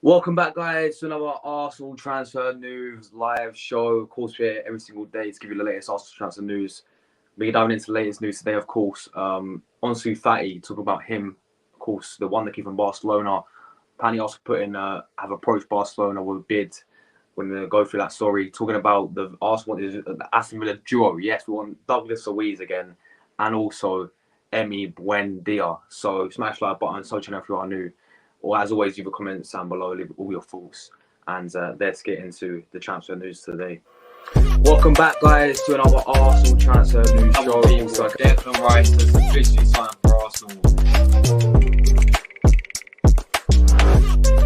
Welcome back, guys, to another Arsenal transfer news live show. Of course, we're here every single day to give you the latest Arsenal transfer news. We're diving into the latest news today, of course. Ansu Fati, talk about him, of course, the wonderkid from Barcelona. Apparently, also have approached Barcelona with a bid. We're going to go through that story. Talking about the Arsenal, the Aston Villa duo. Yes, we want Douglas Luiz again, and also Emiliano Buendia. So smash like button, so channel if you are new. Or as always, leave a comment down below, leave all your thoughts. And let's get into the transfer news today. Welcome back, guys, to another Arsenal transfer news show. Declan Rice has officially signed for Arsenal.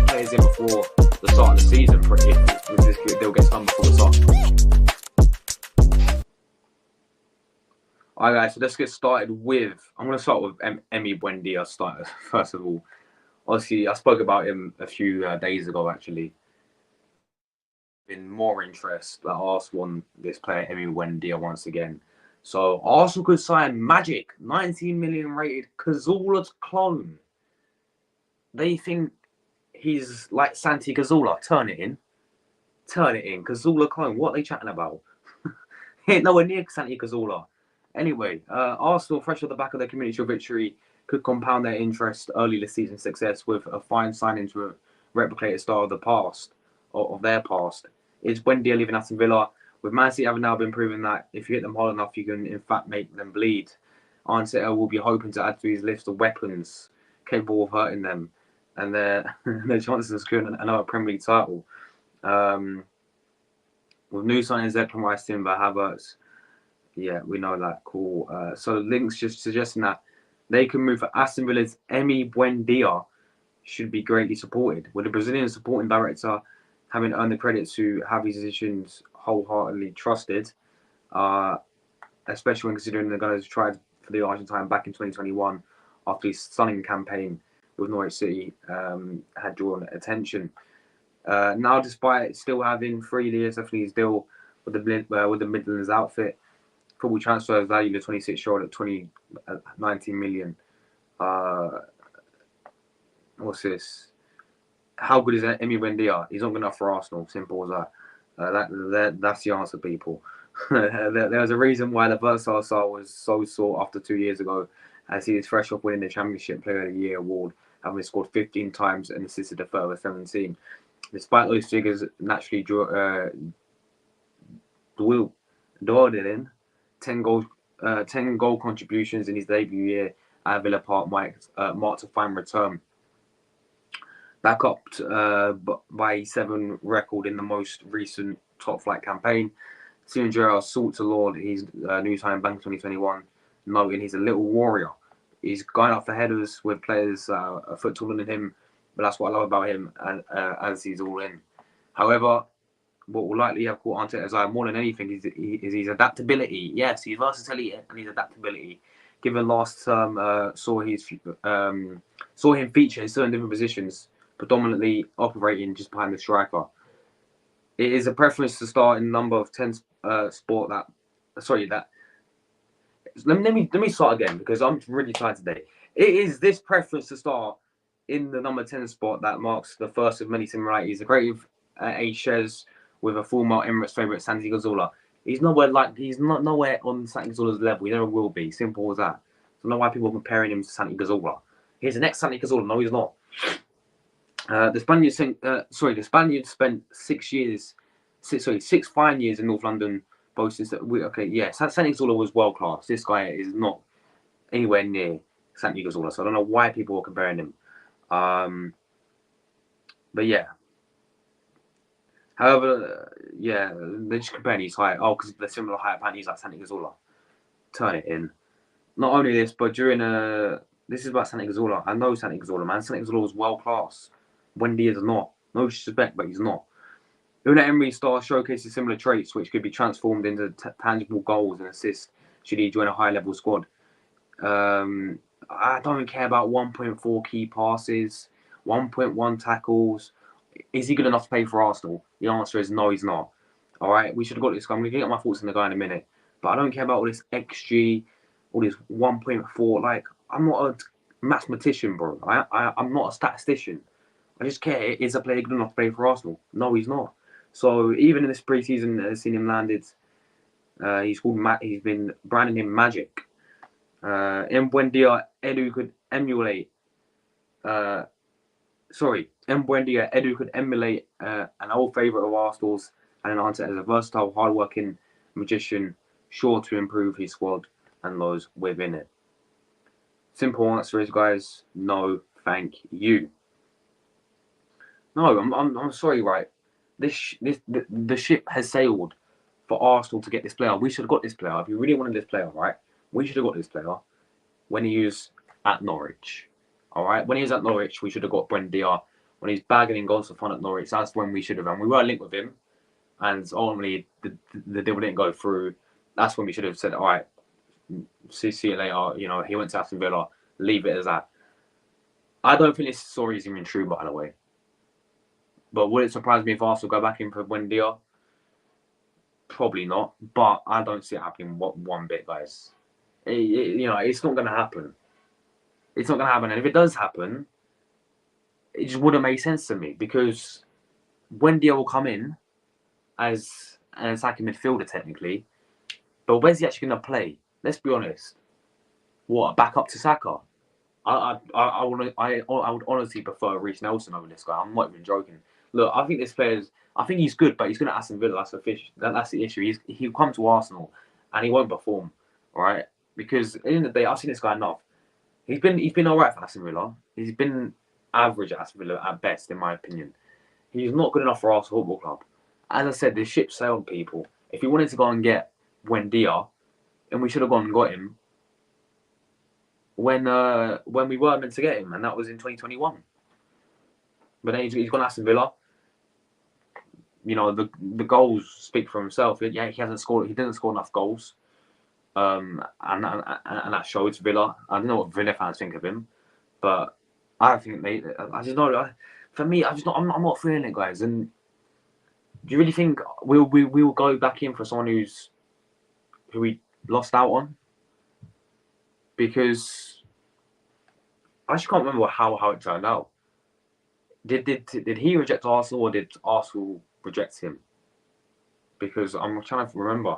Players in before the start of the season, if they'll get done before the start. Alright, guys, so let's get started with. I'm going to start with Emiliano Buendia first of all. Obviously, I spoke about him a few days ago, actually. Been more interest that Arsenal want this player, Emiliano Buendia, once again. So, Arsenal could sign Magic, 19 million rated Cazorla's clone. They think he's like Santi Cazorla. Turn it in. Cazorla clone. What are they chatting about? He ain't nowhere near Santi Cazorla. Anyway, Arsenal, fresh off the back of their Community Shield victory, could compound their interest early this season success with a fine signing to replicate a style of the past, of their past. It's Buendia leaving Aston Villa, with Man City having now been proven that if you hit them hard enough, you can in fact make them bleed. Arteta will be hoping to add to his list of weapons capable of hurting them, and their chances of securing another Premier League title. With new signings, Declan Rice, Timber, Havertz, yeah, we know that. Cool. So links just suggesting that they can move for Aston Villa's Emiliano Buendia should be greatly supported, with the Brazilian supporting director having earned the credit to have his decisions wholeheartedly trusted, especially when considering the Gunners tried for the Argentine back in 2021 after his stunning campaign with Norwich City had drawn attention. Now, despite still having 3 years left in his deal with the Midlands outfit, football transfer valued the 26-year-old at 19 million. What's this? How good is Emiliano Buendia? He's not good enough for Arsenal. Simple as that. That's the answer, people. There's a reason why the versatile star was so sought after 2 years ago, as he is fresh off winning the Championship Player of the Year award, having scored 15 times and assisted a further 17. Despite those figures, naturally dwelled in 10 goal contributions in his debut year at Villa Park marked a fine return. Back up by his 7 record in the most recent top flight campaign. Steven Gerrard sought to laud his new signing back in 2021, noting he's a little warrior. He's going up for headers with players a foot taller than him, but that's what I love about him, and as he's all in. However, what will likely have caught Arteta's eye more than anything is his adaptability. Yes, his versatility and his adaptability. Given last term saw him feature in certain different positions, predominantly operating just behind the striker. It is a preference to start in a number of 10 that let me start again because I'm really tired today. It is this preference to start in the number 10 spot that marks the first of many similarities. The creative A shares with a former Emirates favourite Santi Cazorla. He's not nowhere on Santi Cazorla's level. He never will be. Simple as that. I don't know why people are comparing him to Santi Cazorla. He's the next Santi Cazorla. No, he's not. The Spaniard spent 6 fine years in North London. Boasting that Santi Cazorla was world class. This guy is not anywhere near Santi Cazorla, so I don't know why people are comparing him. But yeah. However, they're just comparing his height. Oh, because they're similar height, apparently he's like Santi Cazorla. Turn it in. Not only this, but this is about Santi Cazorla. I know Santi Cazorla, man. Santi Cazorla was world class. Buendia is not. No disrespect, but he's not. Unai Emery's star showcases similar traits, which could be transformed into tangible goals and assists should he join a high-level squad. I don't care about 1.4 key passes, 1.1 tackles. Is he good enough to play for Arsenal? The answer is no, he's not. All right, we should have got this guy. I'm going to get my thoughts on the guy in a minute. But I don't care about all this XG, all this 1.4. Like, I'm not a mathematician, bro. I'm not a statistician. I just care, is a player good enough to play for Arsenal? No, he's not. So even in this preseason, I've seen him landed. He's been branding him Magic. Buendia, Edu could emulate. Buendia, Edu could emulate an old favourite of Arsenal's and enhance it as a versatile, hard-working magician, sure to improve his squad and those within it. Simple answer is, guys, no, thank you. No, I'm sorry, right? The ship has sailed for Arsenal to get this player. We should have got this player. If you really wanted this player, right? We should have got this player when he was at Norwich. All right? When he was at Norwich, we should have got Buendia. When he's bagging in goals for fun at Norwich, that's when we should have. And we were linked with him. And ultimately, the deal didn't go through. That's when we should have said, all right, see you later. You know, he went to Aston Villa. Leave it as that. I don't think this story is even true, by the way. But would it surprise me if Arsenal go back in for Buendia? Probably not. But I don't see it happening one bit, guys. It's not going to happen. It's not going to happen. And if it does happen, it just wouldn't make sense to me because Buendia will come in as an attacking midfielder, technically. But where's he actually going to play? Let's be honest. What, a backup to Saka? I would honestly prefer Reece Nelson over this guy. I'm not even joking. Look, I think he's good, but he's going to Aston Villa. That's the issue. He'll come to Arsenal and he won't perform, all right? Because at the end of the day, I've seen this guy enough. He's been all right for Aston Villa. He's been average at Aston Villa at best, in my opinion. He's not good enough for Arsenal Football Club. As I said, the ship sailed, people. If he wanted to go and get Buendia, and we should have gone and got him when we were meant to get him, and that was in 2021. But then he's gone to Aston Villa. You know, the goals speak for himself. Yeah, he hasn't scored. He didn't score enough goals, and that shows Villa. I don't know what Villa fans think of him, but I think I just know. For me, I'm not feeling it, guys. And do you really think we will go back in for someone who we lost out on? Because I just can't remember how it turned out. Did he reject Arsenal or did Arsenal reject him? Because I'm trying to remember.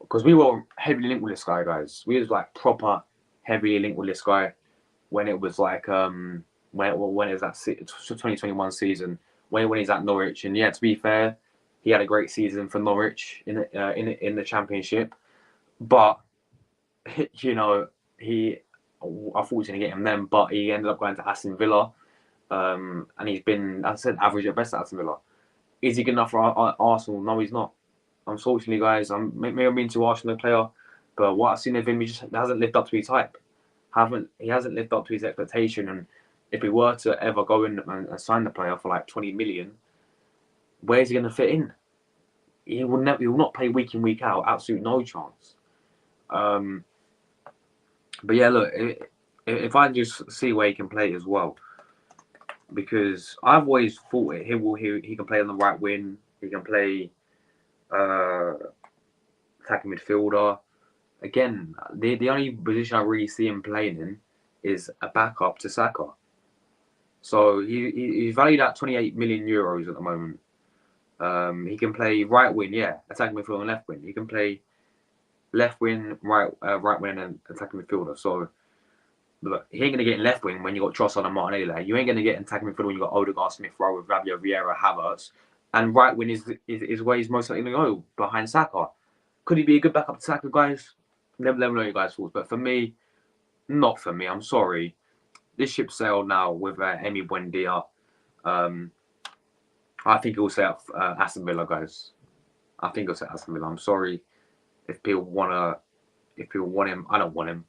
Because we were heavily linked with this guy, guys. We was like proper heavily linked with this guy when it was like when it was that 2021 season when he's at Norwich. And yeah, to be fair, he had a great season for Norwich in the Championship, but you know I thought he was going to get him then, but he ended up going to Aston Villa, and he's been, as I said, average at best at Aston Villa. Is he good enough for Arsenal? No, he's not. Unfortunately, guys, maybe I'm being too harsh on the player, but what I've seen of him, he just hasn't lived up to his hype. He hasn't lived up to his expectation, and if we were to ever go in and sign the player for like 20 million, where's he going to fit in? He will not play week in, week out. Absolute no chance. But yeah, look, if I just see where he can play as well, because I've always thought he can play on the right wing. He can play attacking midfielder. again, the only position I really see him playing in is a backup to Saka. So he's valued at 28 million euros at the moment. He can play right wing, yeah, attacking midfield and left wing. He can play left wing, right wing, and attacking midfielder. So look, he ain't gonna get in left wing when you got Trossard and Martinelli. You ain't gonna get in attacking midfield when you got Odegaard, Smith Rowe, with Rabiot, Vieira, Havertz. And right wing is where he's most likely gonna go, behind Saka. Could he be a good backup to Saka, guys? Let me know your guys' thoughts. But for me, not for me. I'm sorry. This ship sailed now with Emiliano Buendia. I think he'll set up Aston Villa, guys. I think he'll set Aston Villa. I'm sorry if people want him. I don't want him.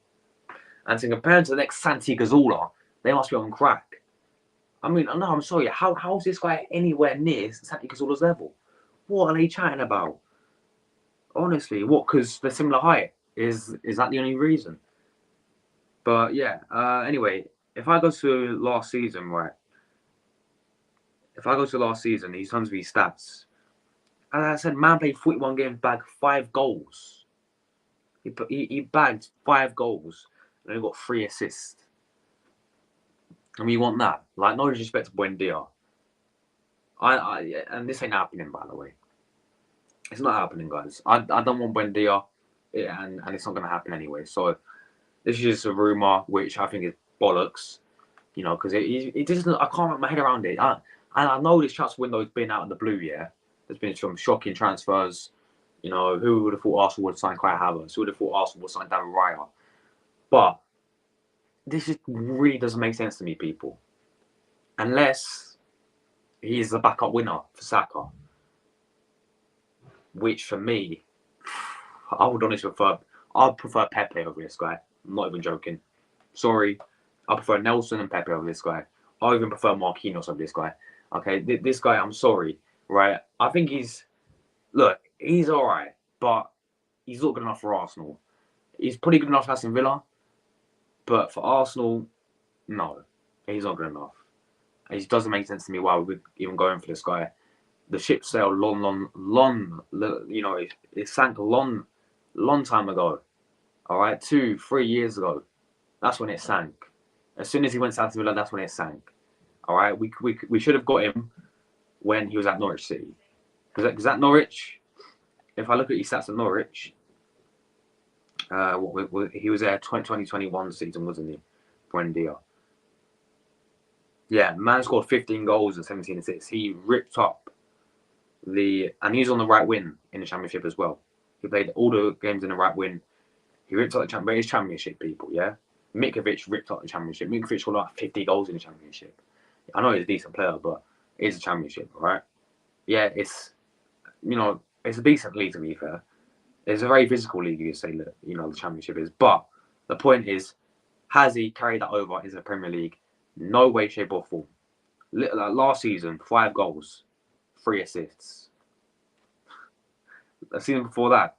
And to compare him to the next Santi Cazorla, they must be on crack. I mean, no, I'm sorry. How's this guy anywhere near Santi Cazorla's level? What are they chatting about? Honestly, what? Because they're similar height. Is that the only reason? But yeah. Anyway, if I go to last season, right? If I go to last season, he's tons of his stats. As I said, man played 41 games, bagged 5 goals. He bagged 5 goals and he got 3 assists. I mean, you want that? Like, no disrespect to Buendia. And this ain't happening, by the way. It's not happening, guys. I don't want Buendia, and it's not going to happen anyway. So this is just a rumor, which I think is bollocks. You know, because it just, I can't wrap my head around it. And I know this transfer window has been out in the blue, yeah. There's been some shocking transfers. You know, who would have thought Arsenal would sign Kai Havertz? Who would have thought Arsenal would sign David Raya? But this just really doesn't make sense to me, people. Unless he is the backup winner for Saka. Which, for me, I would honestly prefer Pepe over this guy. I'm not even joking. Sorry. I prefer Nelson and Pepe over this guy. I even prefer Marquinhos over this guy. Okay, this guy, I'm sorry, right? I think he's all right, but he's not good enough for Arsenal. He's pretty good enough for Aston Villa, but for Arsenal, no, he's not good enough. It doesn't make sense to me why we would even go in for this guy. The ship sailed long, you know, it sank a long time ago. All right, 2-3 years ago. That's when it sank. As soon as he went to Aston Villa, that's when it sank. All right, we should have got him when he was at Norwich City. Because at Norwich, if I look at his stats at Norwich, he was there 2021 season, wasn't he? Buendia. Yeah, man scored 15 goals and 17 assists. He ripped up and he's on the right wing in the Championship as well. He played all the games in the right wing. He ripped up the Championship, people, yeah? Mitrovic ripped up the Championship. Mitrovic scored like 50 goals in the Championship. I know he's a decent player, but it's a Championship, right? Yeah, it's a decent league, to be fair. It's a very physical league, you say, that, the Championship is. But the point is, has he carried that over into the Premier League? No way, shape, or form. Last season, 5 goals, 3 assists. The season before that,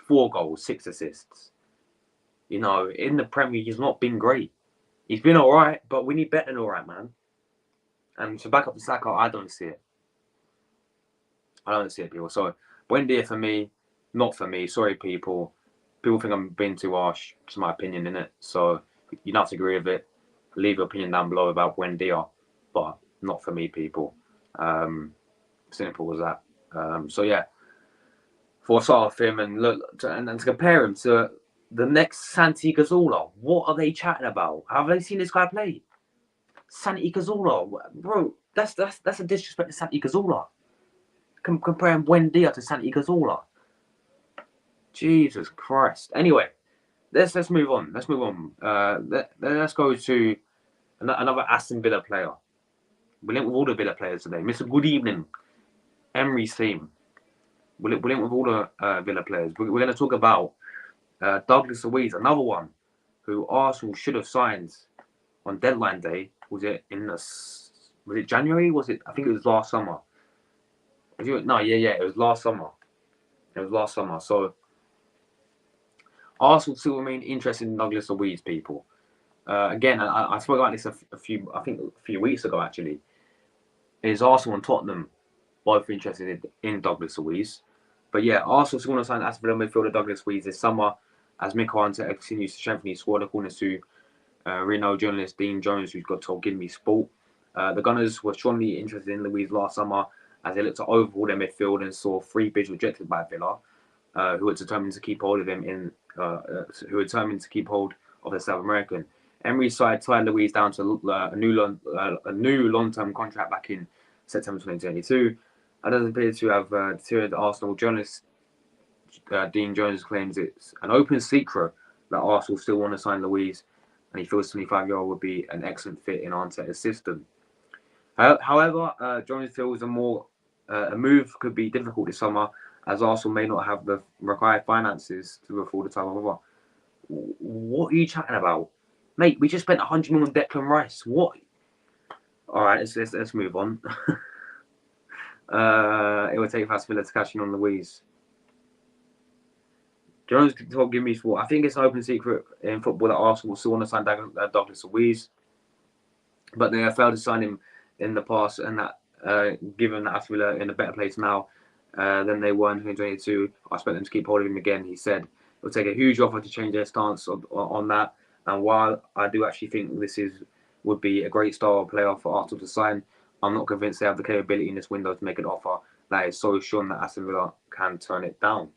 4 goals, 6 assists. In the Premier League, he's not been great. He's been all right, but we need better than all right, man. And to back up the Saka, I don't see it. I don't see it, people. So, Buendia for me, not for me. Sorry, people. People think I'm being too harsh. It's my opinion, innit? So, you don't have to agree with it. Leave your opinion down below about Buendia, but not for me, people. Simple as that. So, yeah. For a start of him, and look, and to compare him to the next Santi Cazorla, what are they chatting about? Have they seen this guy play? Santi Cazorla, bro, that's a disrespect to Santi Cazorla. Comparing Buendia to Santi Cazorla. Jesus Christ. Anyway, let's move on. Let's move on. Let's go to another Aston Villa player. We link with all the Villa players today. Mr. Good Evening, Emery's team. We link with all the Villa players. We're going to talk about Douglas Luiz, another one who Arsenal should have signed on deadline day. Was it January? I think it was last summer. It was last summer. So Arsenal still remain interested in Douglas Luiz, people. Again, I spoke about this a few weeks ago, actually. Is Arsenal and Tottenham both interested in Douglas Luiz? But yeah, Arsenal still want to sign Aston Villa midfielder Douglas Luiz this summer, as Mikel Arteta continues to strengthen his squad, according to Reno journalist Dean Jones, who's got told Give Me Sport. The Gunners were strongly interested in Luiz last summer as they looked to overhaul their midfield and saw 3 bids rejected by Villa, who were determined to keep hold of him of the South American. Emery's side tied Luiz down to a new long-term contract back in September 2022. That doesn't appear to have deterred Arsenal. Journalist Dean Jones claims it's an open secret that Arsenal still want to sign Luiz, and he feels 25-year-old would be an excellent fit in Arteta's system. However, Jones feels a move could be difficult this summer, as Arsenal may not have the required finances to afford the type of offer. What are you chatting about? Mate, we just spent 100 million on Declan Rice. What? All right, let's move on. It will take Aston Villa to cash in on Luiz. Jones told Give Me Sport, I think it's an open secret in football that Arsenal will still want to sign Douglas Luiz, but they have failed to sign him in the past, and that given that Aston Villa are in a better place now than they were in 2022, I expect them to keep hold of him again. He said it will take a huge offer to change their stance on that. And while I do actually think would be a great star player for Arsenal to sign, I'm not convinced they have the capability in this window to make an offer that is so strong that Aston Villa can turn it down.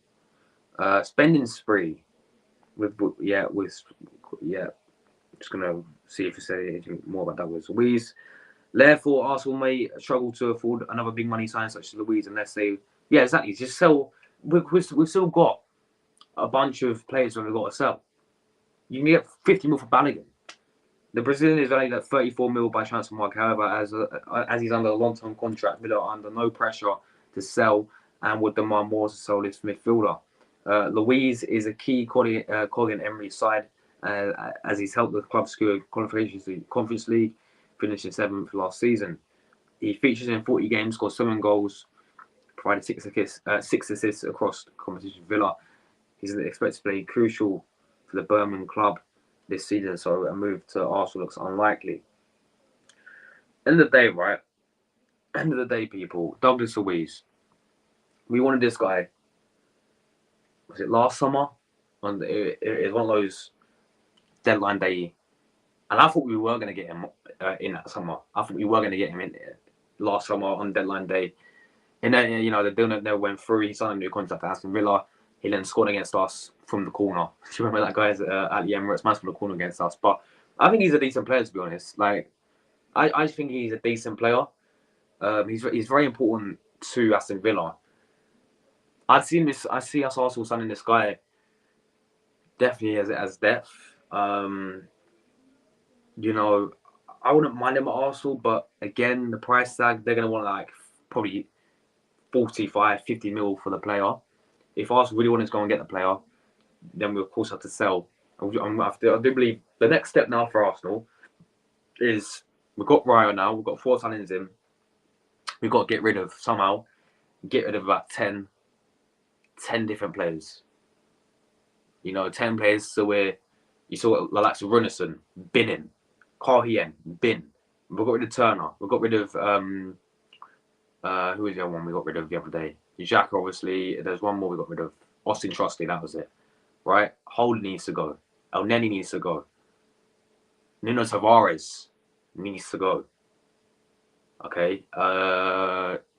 Spending spree just gonna see if you say anything more about that with Luiz. Therefore, Arsenal may struggle to afford another big money sign such as Luiz unless they, exactly, just sell. We've still got a bunch of players that we've got to sell. You can get 50 mil for Balogun. The Brazilian is valued at 34 mil by transfer market. However, as he's under a long-term contract, Villa are under no pressure to sell and would demand more to sell this midfielder. Luiz is a key cog in Emery's side, as he's helped the club secure qualifications to the Conference League, finishing 7th last season. He features in 40 games, scored 7 goals, provided 6 assists across the competition. Villa, he's expected to play crucial for the Birmingham club this season, so a move to Arsenal looks unlikely. End of the day, right? End of the day, people. Douglas Luiz. We wanted this guy. Was it last summer? It was one of those deadline day, and I thought we were going to get him in that summer. I thought we were going to get him in last summer on deadline day, and then the deal never went through. He signed a new contract at Aston Villa. He then scored against us from the corner. Do you remember that guy at the Emirates? Man from the corner against us. But I think he's a decent player, to be honest. Like, I think he's a decent player. He's very important to Aston Villa. I see us Arsenal signing this guy definitely as depth. I wouldn't mind him at Arsenal, but again, the price tag, they're going to want like probably 45, 50 mil for the player. If Arsenal really wanted to go and get the player, then we of course have to sell. I do believe the next step now for Arsenal is we've got Raya now, we've got 4 signings in. We've got to get rid of about 10 different players. 10 players, so where you saw the likes of Runnison, binning, Carhien, bin. We got rid of Turner. We got rid of who was the other one we got rid of the other day? Xhaka, obviously. There's one more we got rid of. Austin Trusty, that was it. Right? Holden needs to go. El Neni needs to go. Nuno Tavares needs to go. Okay.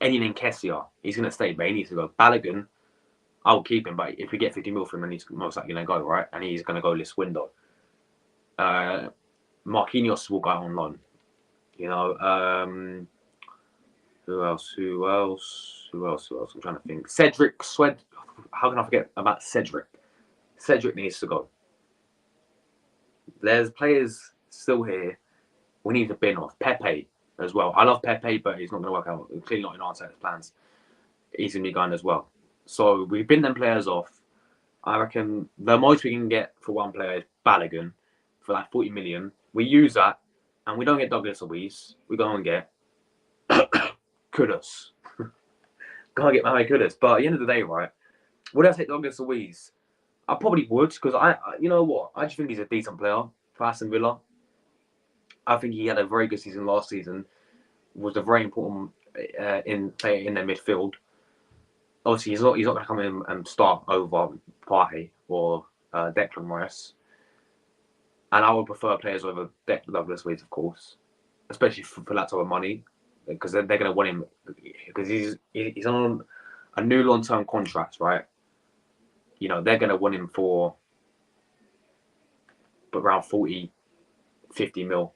Eddie Nketiah, he's going to stay, but he needs to go. Balogun, I'll keep him, but if we get 50 mil from him, he's most likely going to go, right? And he's going to go this window. Marquinhos will go on loan. Who else? I'm trying to think. Cedric Swed. How can I forget about Cedric? Cedric needs to go. There's players still here. We need to bin off. Pepe as well. I love Pepe, but he's not going to work out. Clearly not in Arteta's plans. He's going to be gone as well. So we bin them players off. I reckon the most we can get for one player is Balogun for like 40 million. We use that, and we don't get Douglas Luiz. We go and get Kudus. Can't get my way Kudus. But at the end of the day, right, would I take Douglas Luiz? I probably would, because you know what? I just think he's a decent player for Aston Villa. I think he had a very good season last season. Was a very important player in their midfield. Obviously, he's not going to come in and start over Partey or Declan Rice, and I would prefer players over Douglas Luiz, of course, especially for that type of money, because they're going to want him because he's on a new long-term contract, right? You know, they're going to want him for around 40, 50 mil,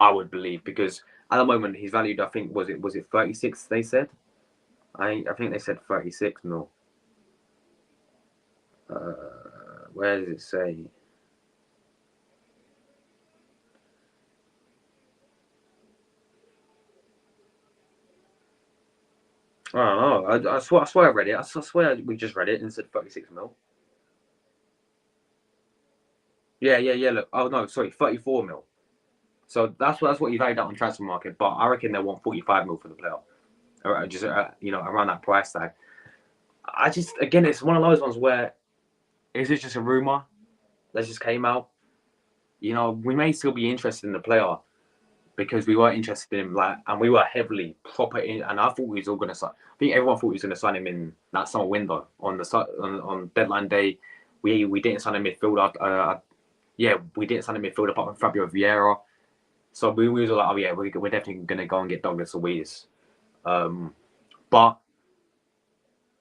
I would believe, because at the moment he's valued, I think, was it 36 they said? I think they said 36 mil. Where does it say? I don't know. I swear I read it. I swear we just read it and said 36 mil. Yeah. Look. Oh no, sorry, 34 mil. So that's what he valued out on transfer market. But I reckon they want 45 mil for the player, or just around that price tag. I just, again, it's one of those ones where is it just a rumor that just came out? You know, we may still be interested in the player because we were interested in him, and we were heavily proper in, and I thought we was all going to sign. I think everyone thought we was going to sign him in that summer window on deadline day. We didn't sign a midfielder. We didn't sign a midfielder apart from Fabio Vieira. So we was all like, oh yeah, we're definitely going to go and get Douglas Luiz. But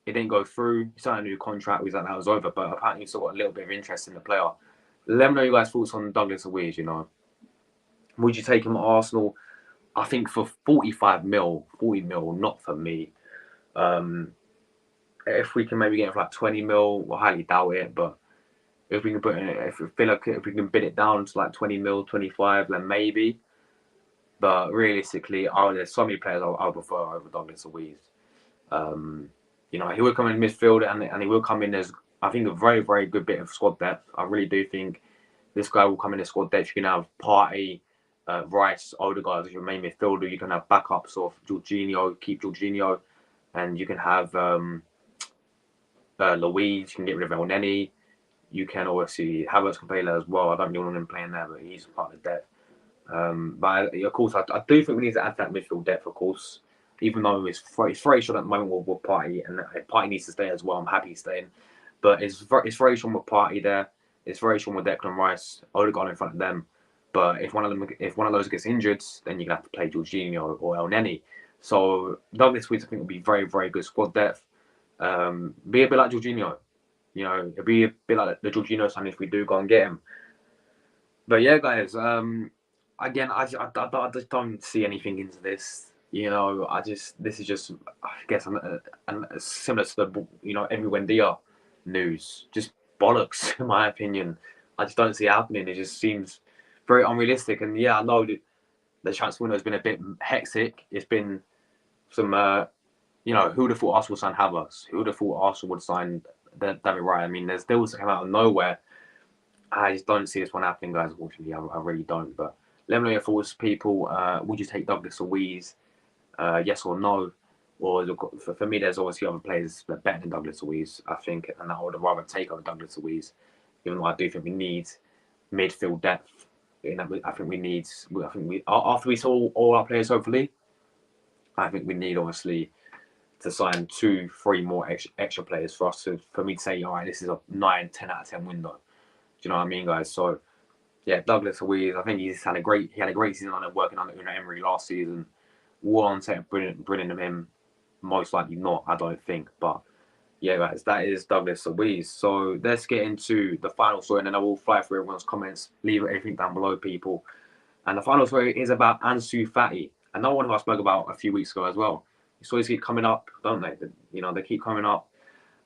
it didn't go through. He signed a new contract. We thought that was over, but apparently he still got a little bit of interest in the player. Let me know your guys' thoughts on Douglas Luiz. You know, would you take him at Arsenal? I think for 45 mil, 40 mil, not for me. If we can maybe get it for like 20 mil, I highly doubt it. But if we can if we can bid it down to like 20 mil, 25, then maybe. But realistically, there's so many players I would prefer over Douglas Luiz. You know, he will come in midfield and he will come in as, I think, a very, very good bit of squad depth. I really do think this guy will come in as squad depth. You can have Partey, Rice, Odegaard as your main midfielder. You can have backups of Jorginho, keep Jorginho, and you can have Luiz. You can get rid of El Neni. You can obviously Havertz can play there as well. I don't really want him playing there, but he's part of the depth. But of course, I do think we need to add that midfield depth, of course. Even though it's very short at the moment with Partey, and Partey needs to stay as well. I'm happy he's staying, but it's very short with Partey there. It's very short with Declan Rice, Odegaard in front of them. But if one of those gets injured, then you're gonna have to play Jorginho or El Neni. So Douglas Luiz, I think, will be very, very good squad depth. Be a bit like Jorginho, you know, it'll be a bit like the Jorginho sign if we do go and get him. But yeah, guys. Again, I just don't see anything into this. You know, this is just, I guess, similar to the, Emi Buendia news. Just bollocks, in my opinion. I just don't see it happening. It just seems very unrealistic. And yeah, I know that the transfer window has been a bit hectic. It's been some, who would have thought Arsenal would sign Havertz? Who would have thought Arsenal would sign David Raya? I mean, there's deals that come out of nowhere. I just don't see this one happening, guys, unfortunately. I really don't. But let me know your thoughts, people. Would you take Douglas Luiz? Yes or no? Or for me, there's obviously other players that are better than Douglas Luiz, I think, and I would rather take over Douglas Luiz, even though I do think we need midfield depth. I think after we saw all our players, hopefully, I think we need obviously to sign 2-3 more extra players for me to say, all right, this is a 9-10 out of 10 window. Do you know what I mean, guys? So yeah, Douglas Luiz, I think he had a great season on it, working under Unai Emery last season. War on set, brilliant of him. Most likely not, I don't think. But yeah, guys, that is Douglas Luiz. So let's get into the final story, and then I will fly through everyone's comments. Leave everything down below, people. And the final story is about Ansu Fati. Another one who I spoke about a few weeks ago as well. These stories keep coming up, don't they? They keep coming up.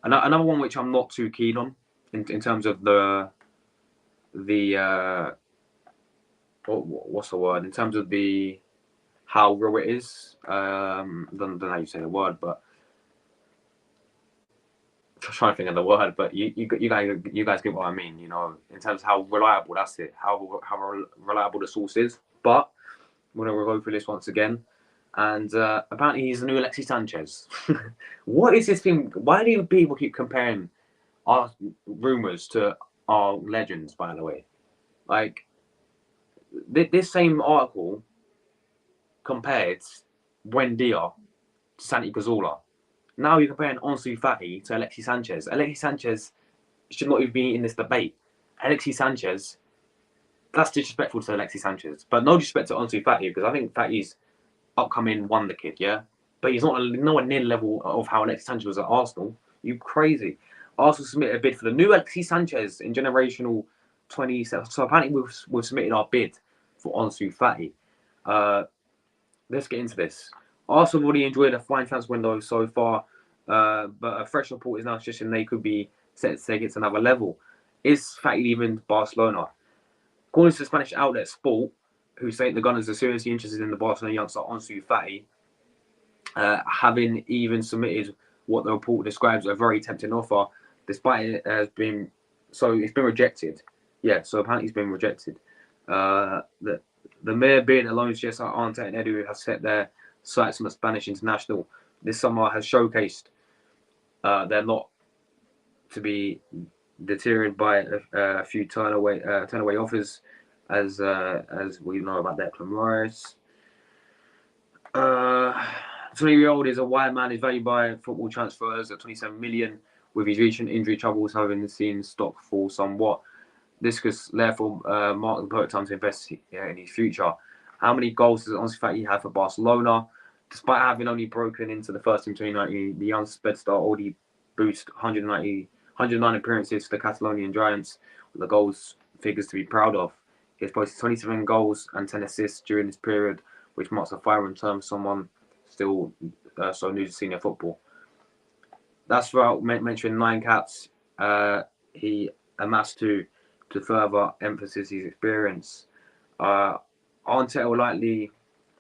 Another one which I'm not too keen on in terms of what's the word? In terms of how real it is. Don't know how you say the word, but I'm trying to think of the word. But you guys get what I mean. In terms of how reliable, that's it. How reliable the source is. But we're gonna go through this once again. And apparently he's the new Alexis Sanchez. What is this thing? Why do people keep comparing our rumors to our legends? By the way, like this same article compared Buendia to Santi Cazorla. Now you're comparing Ansu Fati to Alexis Sanchez. Alexis Sanchez should not even be in this debate. Alexis Sanchez, that's disrespectful to Alexis Sanchez. But no disrespect to Ansu Fati, because I think Fati's upcoming wonder kid, yeah? But he's not nowhere near the level of how Alexis Sanchez was at Arsenal. You crazy. Arsenal submitted a bid for the new Alexis Sanchez in generational 27. So apparently we've submitted our bid for Ansu Fati. Let's get into this. Arsenal have already enjoyed a fine transfer window so far, but a fresh report is now suggesting they could be set to take it to another level. Is Fati leaving Barcelona? According to the Spanish outlet Sport, who say the Gunners are seriously interested in the Barcelona youngster Ansu Fati, having even submitted what the report describes a very tempting offer, despite it has been it's been rejected. Yeah, so apparently it's been rejected. The mere bid alone suggests that Arteta and Edu have set their sights on the Spanish international. This summer has showcased they're not to be deterred by a few turn away offers, as we know about Declan Rice. 20-year-old is a wide man. Is valued by football transfers at 27 million, with his recent injury troubles having seen stock fall somewhat. This could therefore mark the perfect time to invest in his future. How many goals does Ansu Fati have for Barcelona? Despite having only broken into the first team 2019, the young sped star already boosted 109 appearances for the Catalonian Giants, with the goals figures to be proud of. He has posted 27 goals and 10 assists during this period, which marks a firing term for someone still so new to senior football. That's without mentioning 9 caps he amassed to further emphasize his experience. Arteta will likely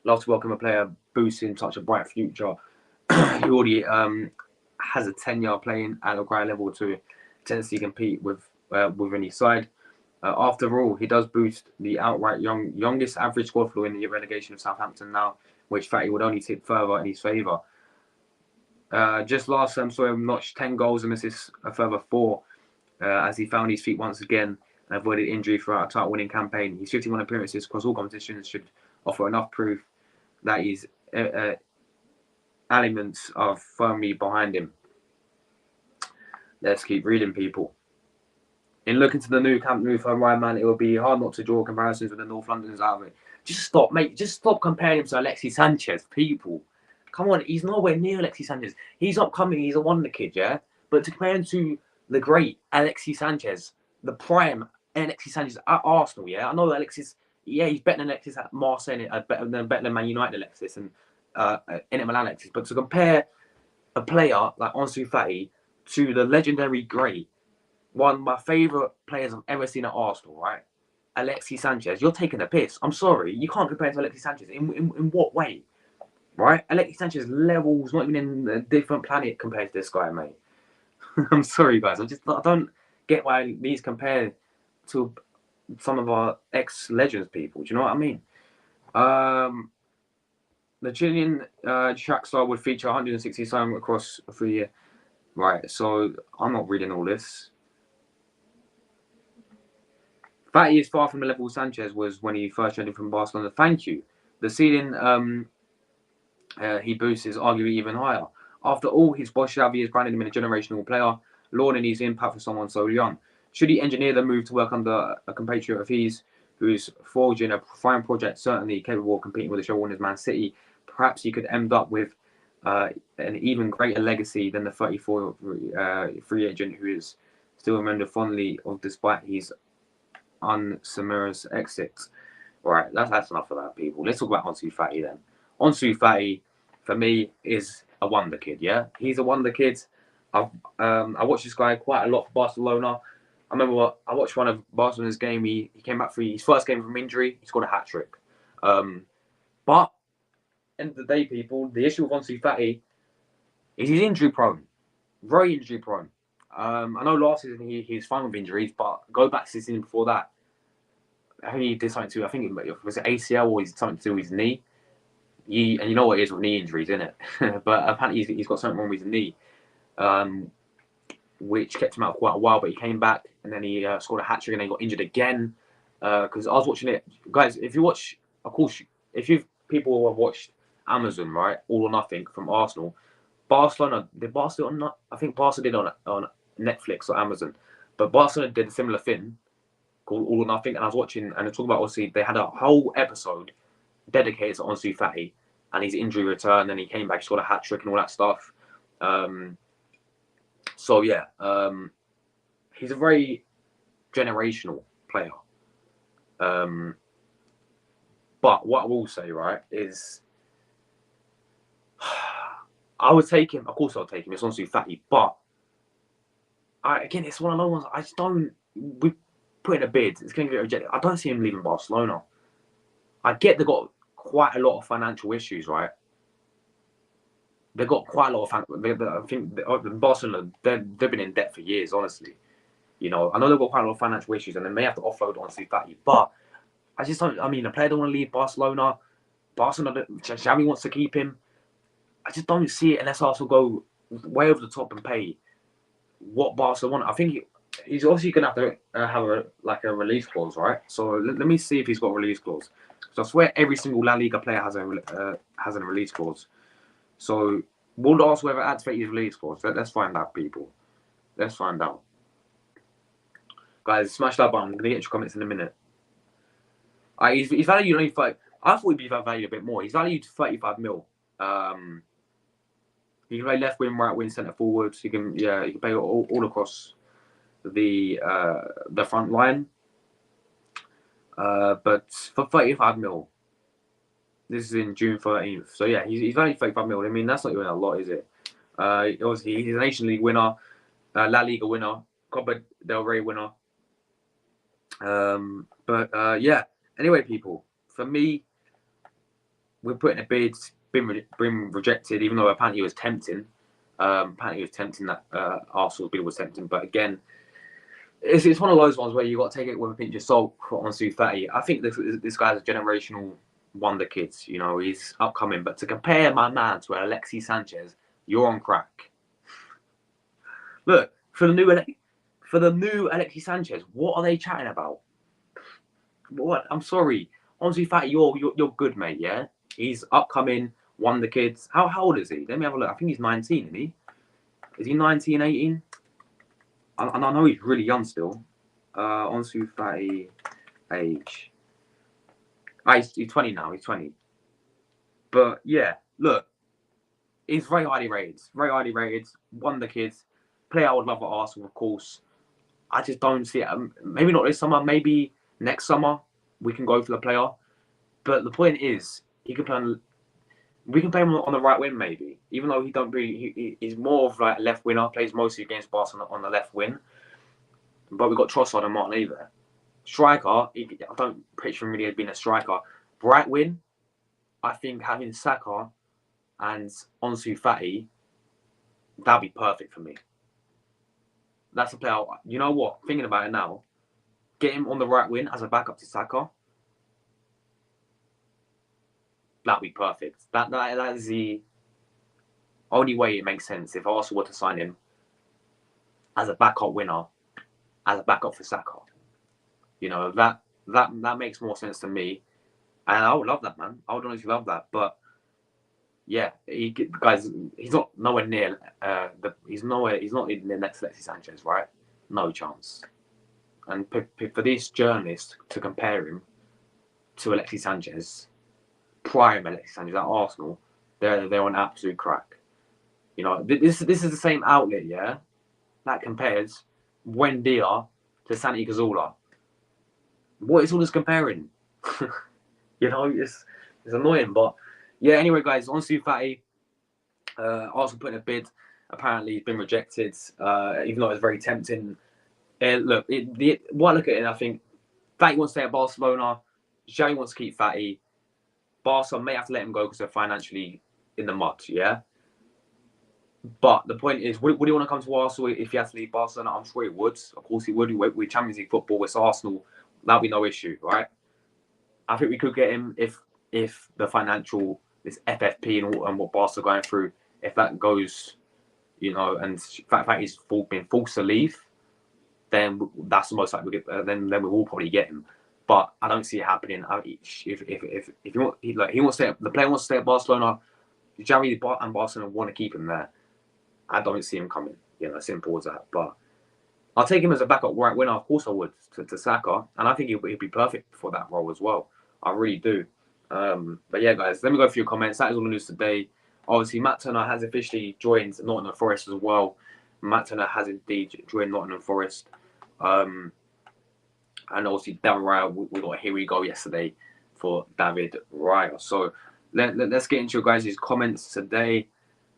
love to welcome a player boosting such a bright future. He already has a tenure playing at a great level to potentially compete with any side. After all, he does boost the outright youngest average squad floor in the relegation of Southampton now, which Fati would only tip further in his favour. Just last term saw him notch 10 goals and assists a further 4 as he found his feet once again and avoided injury throughout a title-winning campaign. His 51 appearances across all competitions should offer enough proof that his elements are firmly behind him. Let's keep reading, people. In looking to the new Camp Nou for Ryan Man, it will be hard not to draw comparisons with the North Londoners out of it. Just stop, mate. Just stop comparing him to Alexis Sanchez, people. Come on, he's nowhere near Alexis Sanchez. He's upcoming. He's a wonder kid, yeah? But to compare him to the great Alexis Sanchez, the prime Alexis Sanchez at Arsenal, yeah? I know Alexis, yeah, he's better than Alexis at Marseille, better than Man United Alexis and Inter Milan Alexis. But to compare a player like Ansu Fati to the legendary great, one of my favourite players I've ever seen at Arsenal, right? Alexis Sanchez. You're taking a piss. I'm sorry. You can't compare to Alexis Sanchez. In what way? Right? Alexis Sanchez levels not even in a different planet compared to this guy, mate. I'm sorry, guys. I don't get why these compare to some of our ex-legends people. Do you know what I mean? The Chilean track star would feature 160 time across a 3-year. Right, so I'm not reading all this. Fati is far from the level Sanchez was when he first joined from Barcelona. Thank you. The ceiling he boosts is arguably even higher. After all, his boss Xavi has branded him in a generational player, lauding his impact for someone so young. Should he engineer the move to work under a compatriot of his, who is forging a fine project, certainly capable of competing with the show winners Man City, perhaps he could end up with an even greater legacy than the 34 free agent who is still remembered fondly of despite his unsummerous exit. Right, that's enough of that, people. Let's talk about Ansu Fati then. Ansu Fati, for me, is a wonder kid. Yeah, he's a wonder kid. I watched this guy quite a lot for Barcelona. I remember I watched one of Barcelona's game. He came back for his first game from injury. He scored a hat trick. But end of the day, people, the issue with Ansu Fati is he's injury prone, very injury prone. I know last season he's fine with injuries, but go back to the season before that, I think he did something to, I think it was ACL or something to do with his knee. And you know what it is with knee injuries, isn't it? But apparently he's got something wrong with his knee, which kept him out for quite a while. But he came back and then he scored a hat trick and then he got injured again. Because I was watching it, guys. If you watch, of course, people have watched Amazon, right? All or Nothing from Arsenal. Barcelona, I think Barcelona did on Netflix or Amazon. But Barcelona did a similar thing called All or Nothing, and I was watching, and they're talking about, obviously they had a whole episode dedicated to Ansu Fati and his injury return, and he came back, scored a hat trick and all that stuff. So yeah, he's a very generational player. But what I will say, right, is I would take him. Of course, I'll take him. It's Ansu Fati, but again, it's one of those ones. I just don't. We put in a bid. It's going to get rejected. I don't see him leaving Barcelona. I get they've got quite a lot of financial issues, right? They've got quite a lot of. I think Barcelona, they've been in debt for years, honestly. You know, I know they've got quite a lot of financial issues, and they may have to offload Ansu Fati, but I just don't. I mean, the player don't want to leave Barcelona. Barcelona, Xavi wants to keep him. I just don't see it unless Arsenal go way over the top and pay what Barcelona want. I think he's obviously going to have to have a release clause, right? So let me see if he's got a release clause. So I swear every single La Liga player has a release clause. So will Arsenal ever activate his release clause? Let's find out, people. Let's find out. Guys, smash that button. I'm going to get your comments in a minute. He's valued only I thought he'd be valued a bit more. He's valued 35 mil. He can play left wing, right wing, centre forward. He can play all across the front line. But for 35 mil, this is in June 13th. So yeah, he's valued 35 mil. I mean, that's not even a lot, is it? Obviously, he's a Nation League winner, La Liga winner, Copa del Rey winner. Yeah. Anyway, people, for me, we're putting a bid. Been rejected, even though apparently it was tempting. That Arsenal's bid was tempting, but again, it's one of those ones where you got to take it with a pinch of salt for Ansu Fati. I think this guy's a generational wonder kid. You know, he's upcoming. But to compare my man to Alexis Sanchez, you're on crack. Look, for the new Alexis Sanchez, what are they chatting about? What? I'm sorry, Ansu Fati, you're good, mate. Yeah, he's upcoming. Wonder kids. How old is he? Let me have a look. I think he's 19, isn't he? Is he 19, 18? I know he's really young still. Ansu Fati age. He's 20 now. He's 20. But yeah, look, he's very highly rated. Very highly rated. Wonder kids. Player I would love at Arsenal, of course. I just don't see it. Maybe not this summer. Maybe next summer we can go for the player. But the point is, he can play. We can play him on the right wing, maybe. Even though he don't really, he's more of like a left winger. Plays mostly against Barcelona on the left wing. But we've got Trossard and Martinelli there. Striker, I don't picture him really as being a striker. Right wing, I think having Saka and Ansu Fati, that'd be perfect for me. That's a player. You know what? Thinking about it now, get him on the right wing as a backup to Saka. That'd be perfect. That is the only way it makes sense if Arsenal were to sign him as a backup winner, as a backup for Saka. You know, that makes more sense to me, and I would love that, man. I would honestly love that. But yeah, guys, he's not nowhere near he's not in the next Alexis Sanchez, right? No chance. And for these journalists to compare him to Alexis Sanchez, prime Alexis Sanchez at Arsenal, they're on absolute crack. You know, this is the same outlet, yeah, that compares Buendia to Santi Cazorla. What is all this comparing? You know, it's annoying, but yeah. Anyway, guys, Ansu Fati, Arsenal putting a bid. Apparently, he's been rejected, even though it's very tempting. Look, what I look at it, I think Fati wants to stay at Barcelona. Xavi wants to keep Fati. Barca may have to let him go because they're financially in the mud, yeah? But the point is, would he want to come to Arsenal if he has to leave Barcelona? I'm sure he would. Of course he would. We're Champions League football. It's Arsenal. That'll be no issue, right? I think we could get him if the financial, this FFP and what Barca are going through, if that goes, you know, and the fact that he's been forced to leave, then that's the most likely. Then we will probably get him. But I don't see it happening. If he wants to stay, the player wants to stay at Barcelona, Xavi and Barcelona want to keep him there. I don't see him coming. You know, simple as that. But I'll take him as a backup right winger. Of course I would to Saka, and I think he'd be perfect for that role as well. I really do. But yeah, guys, let me go through your comments. That is all the news today. Obviously, Matt Turner has officially joined Nottingham Forest as well. Matt Turner has indeed joined Nottingham Forest. And obviously, David Raya, we got a here we go yesterday for David Raya. So let's get into your guys' comments today.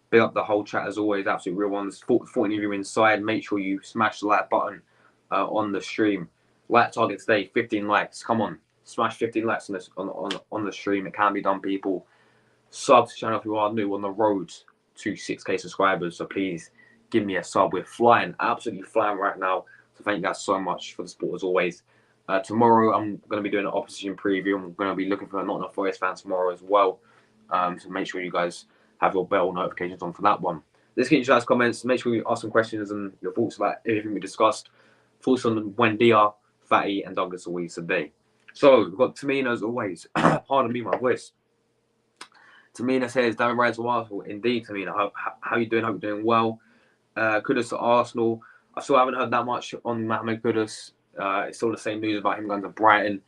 Build up the whole chat as always, absolute real ones. 40 of you inside. Make sure you smash the like button on the stream. Like target today, 15 likes. Come on, smash 15 likes on this on the stream. It can be done, people. Sub to the channel if you are new, on the road to 6K subscribers. So please give me a sub. We're flying, absolutely flying right now. So thank you guys so much for the support as always. Tomorrow I'm going to be doing an opposition preview. I'm going to be looking for a Nottingham Forest fan tomorrow as well. So make sure you guys have your bell notifications on for that one. Let's get into your guys' comments. Make sure you ask some questions and your thoughts about everything we discussed. Thoughts on Buendia, Fati, and Douglas Luiz today. So we've got Tamina as always. Pardon me, my voice. Tamina says, Darren Raya to Arsenal. Indeed, Tamina. How you doing? Hope you're doing well. Kudus to Arsenal. I still haven't heard that much on Mohamed Kudus. It's still the same news about him going to Brighton.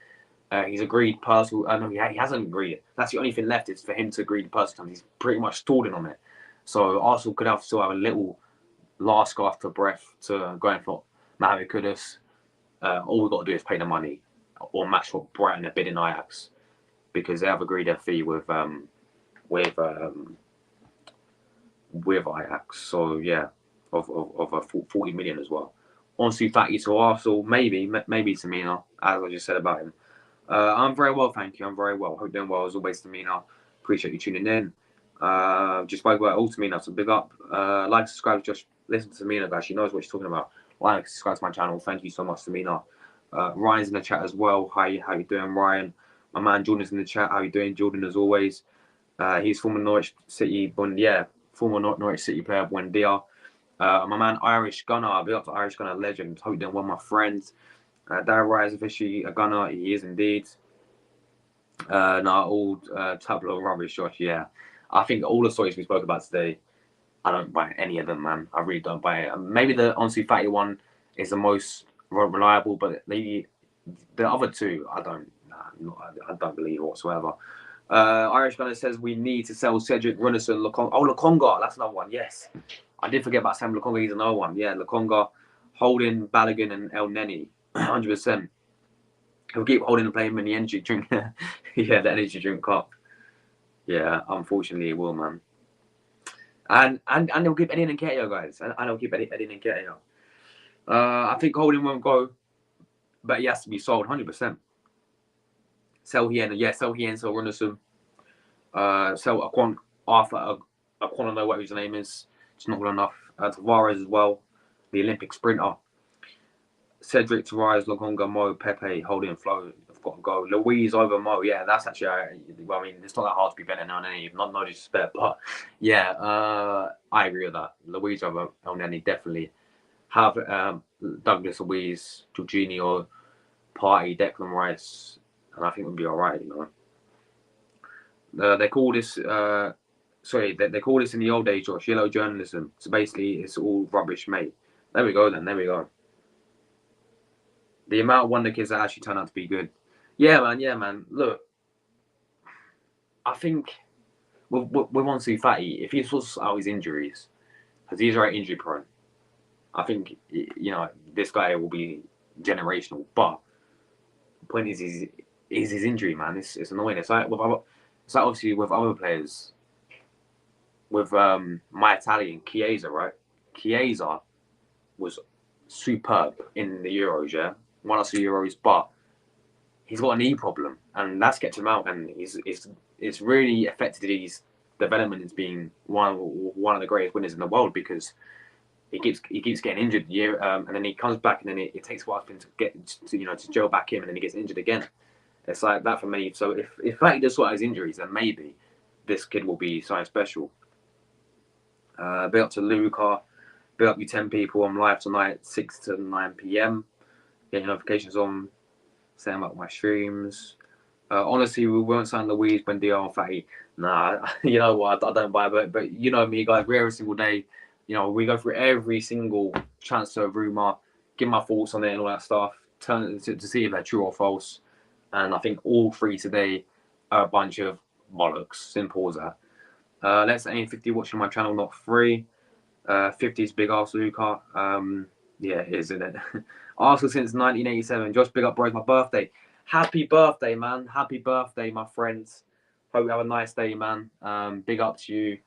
He's agreed personal. No, he hasn't agreed. That's the only thing left is for him to agree to personal. He's pretty much stalling on it. So Arsenal could still have a little last gasp of breath to going for Mohamed Kudus. All we've got to do is pay the money or match what Brighton are bidding Ajax, because they have agreed their fee with Ajax. So yeah, of 40 million as well. Ansu Fati to Arsenal, maybe Tamina, as I just said about him. I'm very well, thank you. I'm very well. Hope you're doing well as always, Tamina. Appreciate you tuning in. Just spoke about all Tamina, so big up. Like, subscribe, just listen to Tamina, guys. She knows what she's talking about. Like, subscribe to my channel. Thank you so much, Tamina. Ryan's in the chat as well. How you doing, Ryan? My man Jordan's in the chat. How you doing, Jordan, as always? He's former Norwich City Buendia, former Norwich City player Buendia. My man Irish Gunner, big up to Irish Gunner legend. Hope you're doing well, my friends. Darren Raya is officially a gunner. He is indeed. All tableau rubbish, Josh. Yeah, I think all the stories we spoke about today, I don't buy any of them, man. I really don't buy it. Maybe the Ansu Fati one is the most reliable, but the other two, I don't believe whatsoever. Irish Gunner says we need to sell Cedric, Runnison, Lokonga. Oh, Lokonga, that's another one. Yes, I did forget about Sam Lokonga. He's another one. Yeah, Lokonga, Holding, Balogun, and El Neni. 100%. He'll keep holding and playing in the energy drink. Yeah, the energy drink cup. Yeah, unfortunately, he will, man. And he'll keep Eddie and Nketiah, guys. And he'll keep Eddie and Nketiah. I think Holding won't go, but he has to be sold 100%. Sell Hien, yeah, sell Hien, sell Runnison. Sell Aquan, Arthur, I don't know what his name is. It's not good enough. Tavares as well, the Olympic sprinter. Cedric, Tavares, Lokonga, Mo, Pepe, Holding, Flo have got to go. Luiz over Mo, yeah, that's actually, well, I mean, it's not that hard to be better on any, not no disrespect, but yeah, I agree with that. Luiz over El Neni, definitely. Have Douglas Luiz, Jorginho, Partey, Declan Rice, and I think we'll be all right, you know. They call this, they call this in the old days, Josh, yellow journalism. So basically, it's all rubbish, mate. There we go, then. There we go. The amount of wonder kids that actually turn out to be good. Yeah, man. Look, I think with Ansu Fati, if he sorts out his injuries, because he's very injury prone, I think, you know, this guy will be generational. But the point is his injury, man. It's annoying. It's like obviously with other players. With my Italian, Chiesa, right? Chiesa was superb in the Euros, yeah? Won us the Euros, but he's got a knee problem, and that's kept him out, and it's really affected his development as being one of the greatest winners in the world, because he keeps getting injured year, and then he comes back, and then it takes a while for him to get to gel back in, and then he gets injured again. It's like that for me. So if Fatty does sort out his injuries, then maybe this kid will be something special. Big up to Luca. Big up you 10 people. I'm live tonight, 6 to 9 p.m. Getting notifications on, saying about my streams. Honestly, we won't sign Luiz, Buendia, or Fatty. Nah, you know what? I don't buy it. But you know me, guys. We every single day, you know, we go through every single transfer rumor. give my thoughts on it and all that stuff, to see if they're true or false. And I think all three today are a bunch of bollocks. Simple as that. Let's aim 50 watching my channel, not free. 50 is big Arsenal, Luca. Yeah, it is, isn't it? Arsenal since 1987. Josh, big up, bro. It's my birthday. Happy birthday, man. Happy birthday, my friends. Hope you have a nice day, man. Big up to you.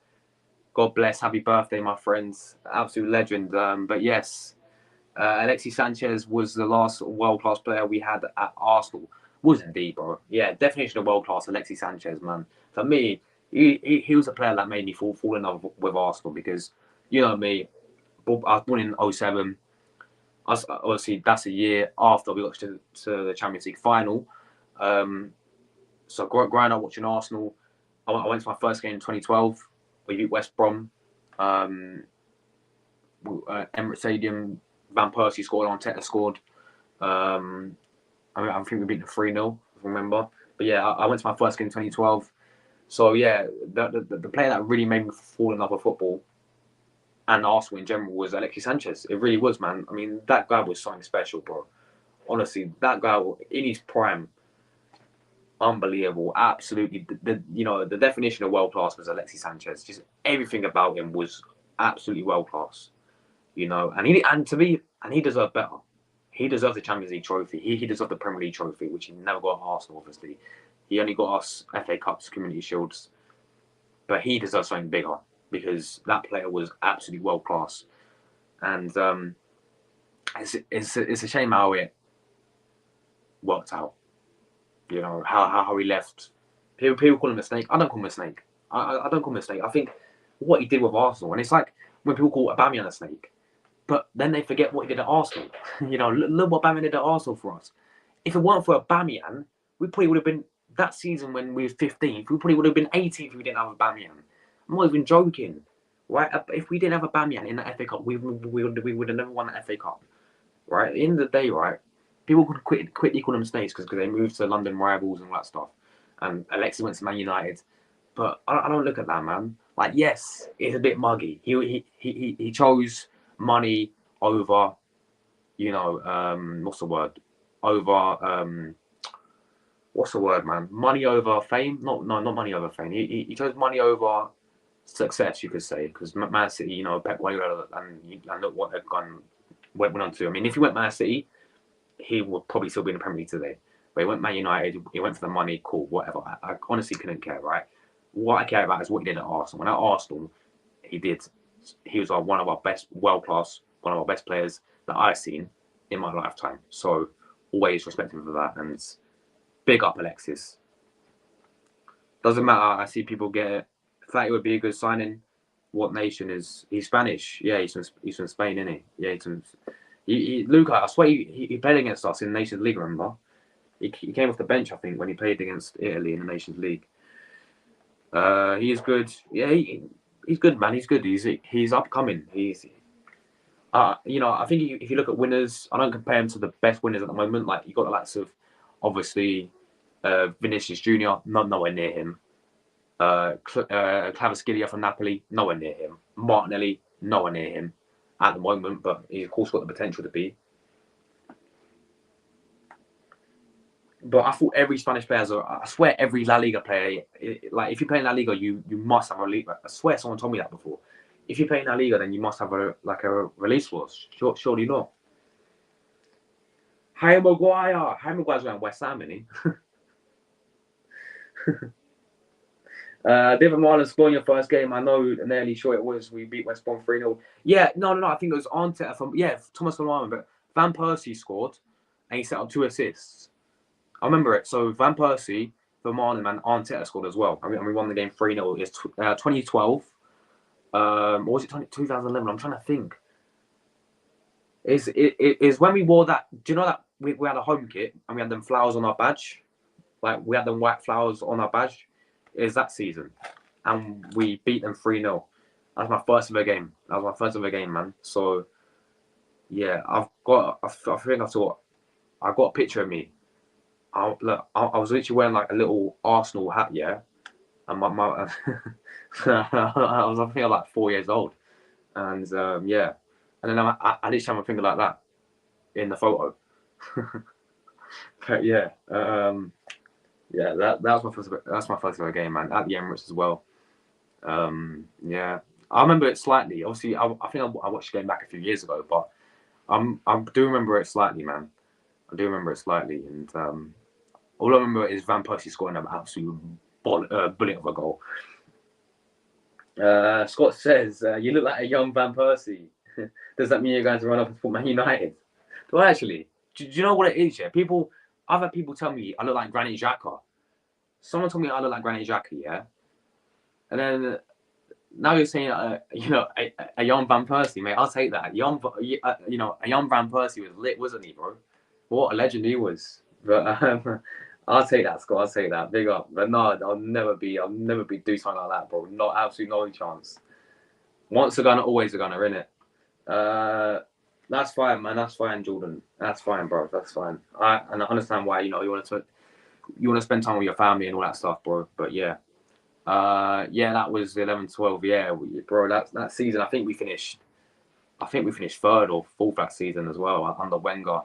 God bless. Happy birthday, my friends. Absolute legend. But yes, Alexis Sanchez was the last world-class player we had at Arsenal. Was indeed, bro. Yeah, definition of world-class, Alexis Sanchez, man. For me, he was a player that made me fall in love with Arsenal because, you know me, I was born in 07. Obviously, that's a year after we got to the Champions League final. So growing up watching Arsenal, I went to my first game in 2012. We beat West Brom. Emirates Stadium, Van Persie scored, Arteta scored. I think we beat them 3-0, if I remember. But yeah, I went to my first game in 2012. So yeah, the player that really made me fall in love with football and Arsenal in general was Alexis Sanchez. It really was, man. I mean, that guy was something special, bro. Honestly, that guy in his prime, unbelievable. Absolutely, the definition of world class was Alexis Sanchez. Just everything about him was absolutely world class. And he deserved better. He deserved the Champions League trophy. He deserved the Premier League trophy, which he never got at Arsenal, obviously. He only got us FA Cups, Community Shields. But he deserves something bigger because that player was absolutely world class. And it's a shame how it worked out. How he left. People call him a snake. I don't call him a snake. I don't call him a snake. I think what he did with Arsenal, and it's like when people call Aubameyang a snake, but then they forget what he did at Arsenal. Look what Aubameyang did at Arsenal for us. If it weren't for Aubameyang, we probably would have been, that season when we were 15th, we probably would have been 18th if we didn't have Aubameyang. I'm not even joking, right? If we didn't have Aubameyang in the FA Cup, we would have never won the FA Cup, right? At the end of the day, right? People could quickly call them snakes because they moved to London rivals and all that stuff. And Alexis went to Man United, but I don't look at that, man. Like, yes, it's a bit muggy. He chose money over, what's the word? Over what's the word, man? Money over fame? Not money over fame. He chose money over success, you could say, because Man City, Pep Guardiola, and look what they've went on to. I mean, if he went Man City, he would probably still be in the Premier League today. But he went Man United, he went for the money, cool, whatever. I honestly couldn't care, right? What I care about is what he did at Arsenal. And at Arsenal, he was one of our best, world-class, one of our best players that I've seen in my lifetime. So always respect him for that. And big up Alexis. Doesn't matter. I see people get it. Fati would be a good signing. What nation is he? Spanish? Yeah, he's from Spain, isn't he? Yeah, he's from. Luca, I swear he played against us in the Nations League. Remember? He came off the bench, I think, when he played against Italy in the Nations League. He is good. Yeah, he's good, man. He's good. He's upcoming. I think if you look at winners, I don't compare him to the best winners at the moment. Like, you got the likes of, obviously, Vinicius Junior, nowhere near him. Kvaratskhelia from Napoli, nowhere near him. Martinelli, nowhere near him at the moment, but he's of course got the potential to be. But I thought every Spanish player, I swear every La Liga player, like if you play in La Liga, you must have a release. I swear someone told me that before. If you play in La Liga, then you must have a release clause. Surely not. Harry Maguire's going West Ham, isn't he? David Marlon scoring your first game. I know, nearly sure it was. We beat West Brom 3-0. Yeah, no. I think it was Arteta Thomas Van but Van Persie scored, and he set up 2 assists. I remember it. So Van Persie, Vermaelen, and Arteta scored as well. I mean, we won the game 3-0. It's 2012. Or was it 2011? I'm trying to think. Is when we wore that. Do you know that we had a home kit and we had them flowers on our badge? Like, we had them white flowers on our badge. Is that season, and we beat them 3-0. That's my first ever game. Man. So yeah, I got a picture of me. I was literally wearing like a little Arsenal hat, yeah, and my I was, I think, like 4 years old, and yeah, and then I literally have a finger like that. in the photo. But yeah, that's my first ever game, man, at the Emirates as well. Yeah, I remember it slightly. Obviously, I think I watched the game back a few years ago, but I do remember it slightly, man. I do remember it slightly, and all I remember is Van Persie scoring an absolute bullet of a goal. Scott says, "You look like a young Van Persie." Does that mean you're going to run up and support Man United? Well, actually, do you know what it is? Yeah, I've had people tell me I look like Granit Xhaka. Someone told me I look like Granit Xhaka, yeah, and then now you're saying, a young Van Persie, mate. I'll take that. A young Van Persie was lit, wasn't he, bro? What a legend he was. But I'll take that, Scott. I'll take that. Big up. But no, I'll never be do something like that, bro. Not absolutely no chance. Once a gunner, always a gunner, innit? That's fine, man. That's fine, Jordan. That's fine, bro. That's fine. And I understand why, you want to spend time with your family and all that stuff, bro. But yeah. That was 11-12. Yeah, bro, that season, I think we finished third or fourth that season as well under Wenger.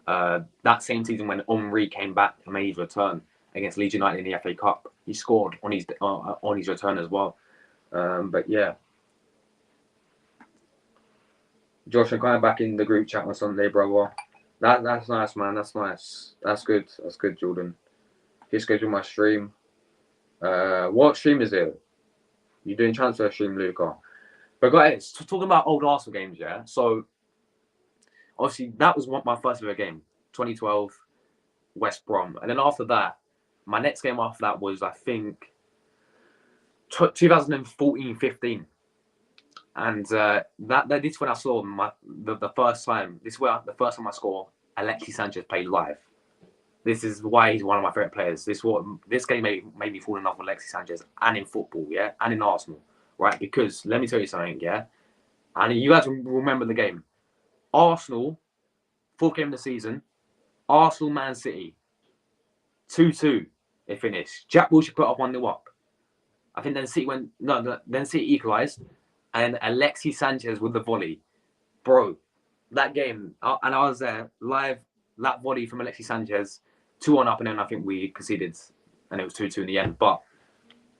That same season when Henry came back and made his return against Leeds United in the FA Cup, he scored on his return as well. But yeah, Josh, I'm coming back in the group chat on Sunday, brother. That's nice, man. That's nice. That's good. That's good, Jordan. Just schedule my stream. What stream is it? You doing transfer stream, Luca? But guys, talking about old Arsenal games, yeah. So obviously that was my first ever game, 2012, West Brom, and then after that, my next game after that was I think 2014-15, and this is when I saw the first time. This is where the first time I saw Alexis Sanchez play live. This is why he's one of my favorite players. This game made me fall in love with Alexis Sanchez and in football, yeah, and in Arsenal, right? Because let me tell you something, yeah, and you guys remember the game. Arsenal, fourth game of the season, Arsenal Man City, 2-2. It finished. Jack Wilshere put up 1-0 up. I think then City equalised, and Alexis Sanchez with the volley, bro. That game, and I was there live. That volley from Alexis Sanchez, 2-1 up, and then I think we conceded, and it was 2-2 in the end. But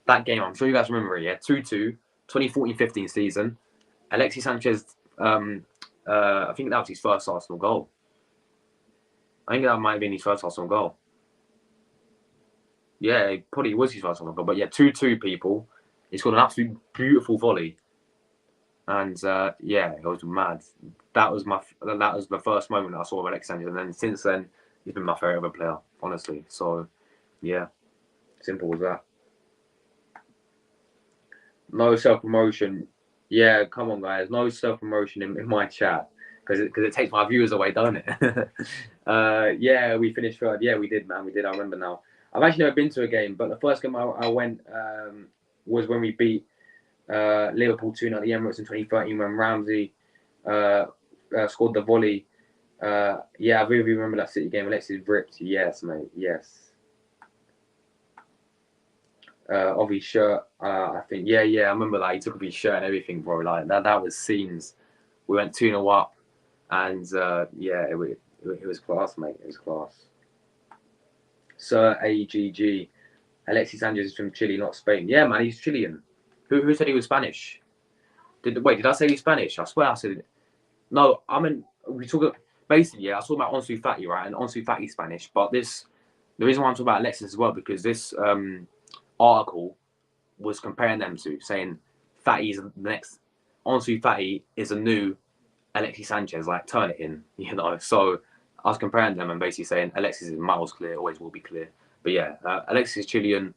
that game, I'm sure you guys remember it, yeah, 2-2, 2014-15 season. Alexis Sanchez, I think that was his first Arsenal goal. I think that might have been his first Arsenal goal. Yeah, it probably was his first Arsenal goal. But yeah, 2-2, people. He scored an absolute beautiful volley. And it was mad. That was the first moment I saw of Alexis Sanchez. And then since then, he's been my favourite ever player, honestly. So, yeah, simple as that. No self-promotion. Yeah, come on, guys. No self-promotion in my chat. Because it takes my viewers away, don't it? We finished third. Yeah, we did, man. We did. I remember now. I've actually never been to a game, but the first game I went was when we beat Liverpool 2-0 at the Emirates in 2013 when Ramsey scored the volley. I really remember that City game. Alexis ripped. Yes, mate. Yes. Of his shirt, I think. Yeah, I remember that. He took off his shirt and everything, bro. Like that was scenes. We went 2-0 up, and it was class, mate. It was class. Sir AGG, Alexis Sanchez is from Chile, not Spain. Yeah, man, he's Chilean. Who said he was Spanish? Did I say he's Spanish? I swear I said it. No, I mean we talk basically. Yeah, I was talking about Ansu Fati, right? And Ansu Fati's Spanish, but the reason why I'm talking about Alexis as well because this article was comparing them to saying Fati's the next. Ansu Fati is a new Alexis Sanchez, like turn it in, So I was comparing them and basically saying Alexis is miles clear, always will be clear. But yeah, Alexis is Chilean,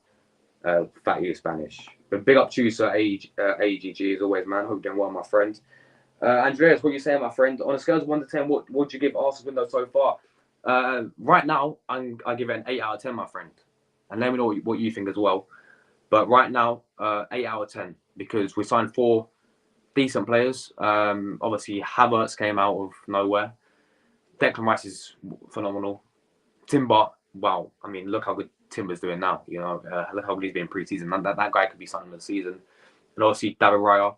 Fati is Spanish. But big up to you, sir, AGG as always, man. Hope you're doing well, my friend. Andreas, what are you saying, my friend? On a scale of 1 to 10, what would you give Arsenal's window so far? Right now, I give it an 8 out of 10, my friend. And let me know what you think as well. But right now, 8 out of 10 because we signed 4 decent players. Obviously, Havertz came out of nowhere. Declan Rice is phenomenal. Timber, wow. I mean, look how good Timber's doing now. Look how good he's been pre-season. That guy could be something of the season. And obviously, David Raya.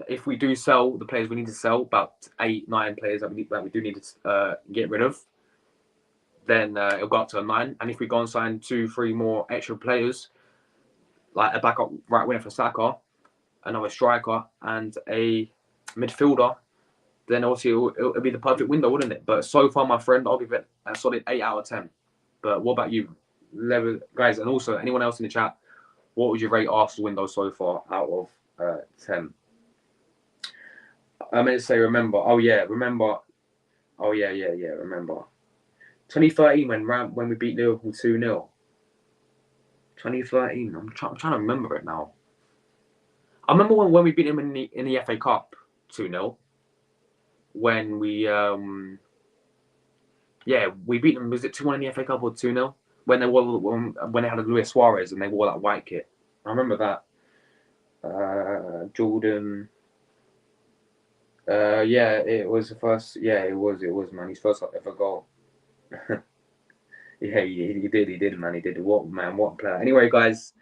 If we do sell the players we need to sell, about 8, 9 players that we do need to get rid of, then it'll go up to a 9. And if we go and sign 2, 3 more extra players, like a backup right winger for Saka, another striker, and a midfielder, then obviously it'll be the perfect window, wouldn't it? But so far, my friend, I'll give it a solid 8 out of 10. But what about you, guys? And also, anyone else in the chat, what would you rate Arsenal window so far out of 10? I meant to say, remember. Oh yeah, remember. Oh yeah. Remember. 2013 when we beat Liverpool 2-0. 2013. I'm trying to remember it now. I remember when we beat them in the FA Cup 2-0. When we we beat them. Was it 2-1 in the FA Cup or 2-0? When they had Luis Suarez and they wore that white kit. I remember that. Jordan. It was the first. Yeah, it was, man. His first ever goal. Yeah, he did, man. He did. What a player. Anyway, guys,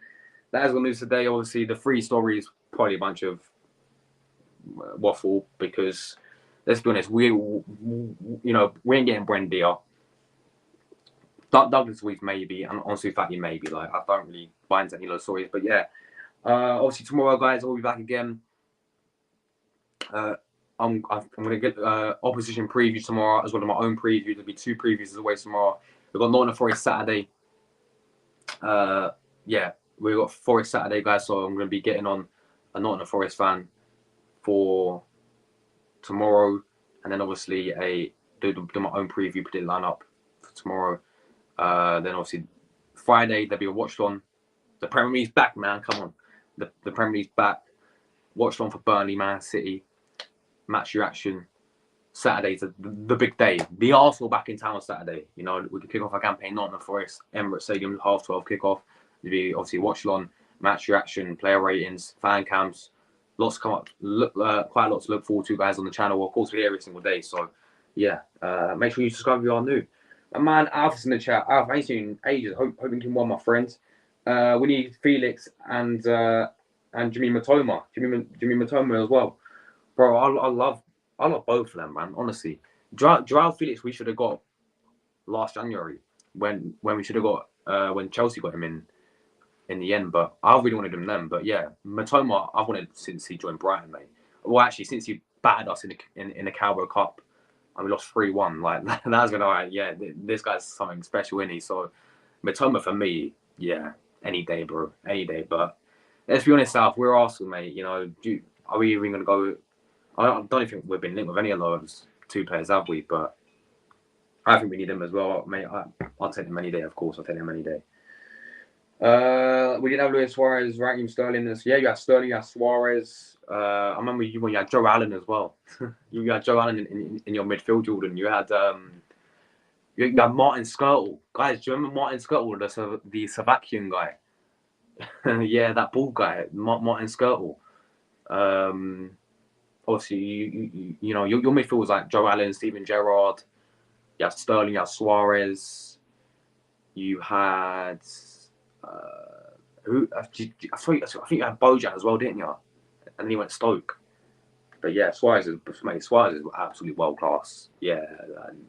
that is what news today. Obviously, the 3 stories probably a bunch of waffle because let's be honest, we ain't getting Buendia. Douglas Luiz maybe, and Ansu Fati maybe. Like, I don't really buy into any of those stories, but yeah. Obviously tomorrow, guys, I'll be back again. I'm gonna get opposition preview tomorrow as well as my own preview. There'll be 2 previews as always tomorrow. We've got Nottingham Forest Saturday. We've got Forest Saturday, guys. So I'm gonna be getting on a Nottingham Forest fan for tomorrow, and then obviously do my own preview, predict lineup for tomorrow. Then obviously Friday there'll be a watch on. The Premier League's back, man. Come on, the Premier League's back. Watched on for Burnley, Man City. Match reaction. Saturday's the big day. The Arsenal back in town on Saturday. You know, we can kick off our campaign Nottingham Forest, Emirates Stadium, 12:30 kickoff. There'll be obviously watch on, match reaction, player ratings, fan cams. Lots to come up. Quite a lot to look forward to, guys, on the channel. Of course, we're here every single day. So, yeah, make sure you subscribe if you are new. And man, Alpha's in the chat. Alpha, I ain't seen you in ages. Hoping you can one, my friends. We need Felix and Jimmy Matoma. Jimmy Matoma as well. Bro, I love both of them, man. Honestly, Joao Felix we should have got last January when we should have got when Chelsea got him in the end. But I really wanted him then. But yeah, Matoma I've wanted since he joined Brighton, mate. Well, actually, since he battered us in the Carabao Cup and we lost 3-1. Like that was gonna this guy's something special, isn't he? So Matoma for me, yeah, any day, bro, any day. But let's be honest, South, we're Arsenal, mate. You know, are we even gonna go? I don't think we've been linked with any of those 2 players, have we? But I think we need them as well, mate. I'll take them any day, of course. I'll take them any day. We didn't have Luis Suarez, Raheem Sterling. Yeah, you had Sterling, you had Suarez. I remember when you had Joe Allen as well. You had Joe Allen in your midfield, Jordan. You had Martin Skirtle. Guys, do you remember Martin Skirtle, the Slovakian guy? Yeah, that ball guy, Martin Skirtle. Obviously, you know your midfield was like Joe Allen, Steven Gerrard. You had Sterling, you had Suarez. You had who? I think you had Bojan as well, didn't you? And then he went Stoke. But yeah, Suarez is absolutely world class. Yeah,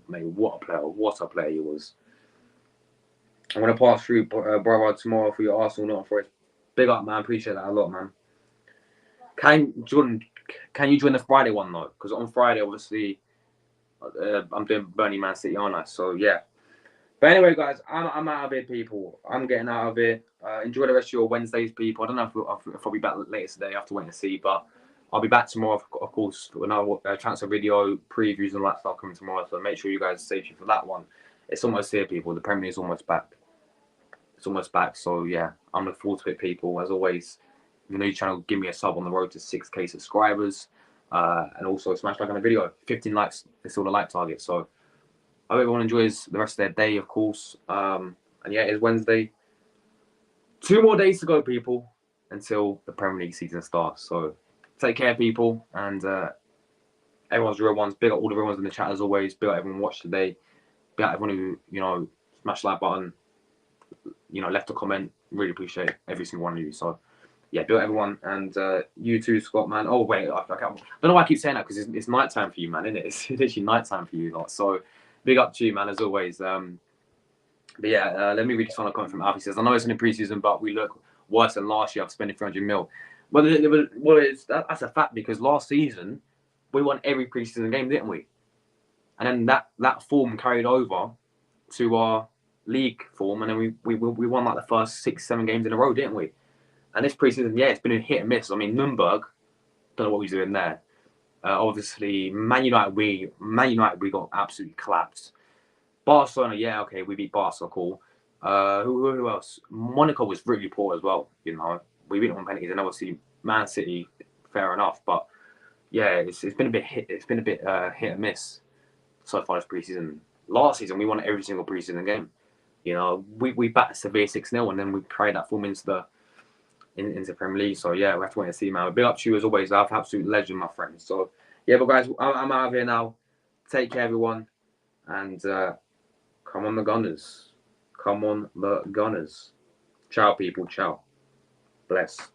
mate, what a player he was. I'm gonna pass through brother tomorrow for your Arsenal, not for it. Big up, man. Appreciate that a lot, man. Jordan, can you join the Friday one though? Because on Friday, obviously, I'm doing Burnley Man City, aren't I? So yeah. But anyway, guys, I'm out of here, people. I'm getting out of here. Enjoy the rest of your Wednesdays, people. I don't know if I'll be back later today. I have to wait and see, but I'll be back tomorrow, of course, for another transfer video, previews and all that stuff coming tomorrow. So make sure you guys stay tuned for that one. It's almost here, people. The Premier League is almost back. It's almost back. So yeah, I'm looking forward to it, people. As always, if you're new to the channel, give me a sub on the road to 6K subscribers. And also smash like on the video. 15 likes is still the like target. So I hope everyone enjoys the rest of their day, of course. And yeah, it's Wednesday. 2 more days to go, people, until the Premier League season starts. So take care, people. And everyone's real ones. Big up all the real ones in the chat as always. Big up everyone who watched today. Big up everyone who, smashed the like button, left a comment. Really appreciate every single one of you. So yeah, built everyone, and you too, Scott, man. Oh wait, I don't know why I keep saying that because it's night time for you, man, isn't it? It's literally night time for you, lot. So big up to you, man, as always. But yeah, let me read this final comment from Alfie. Says, I know it's in the preseason, but we look worse than last year after spending 300 mil. Well, that's a fact because last season we won every preseason game, didn't we? And then that form carried over to our league form, and then we won like the first 6-7 games in a row, didn't we? And this preseason, yeah, it's been a hit and miss. I mean, Nürnberg, don't know what we're doing there. Obviously, Man United, we got absolutely collapsed. Barcelona, yeah, okay, we beat Barca, cool. Who else? Monaco was really poor as well. You know, we beat them on penalties, and obviously Man City, fair enough. But yeah, it's been a bit hit and miss so far this preseason. Last season, we won every single preseason game. You know, we battered Sevilla 6-0, and then we carried that form into the Premier League. So yeah, we have to wait and see, man. But big up to you as always. I've absolute legend, my friend. So yeah, but guys, I'm out of here now. Take care, everyone, and come on the Gunners. Come on the Gunners. Ciao, people. Ciao. Bless.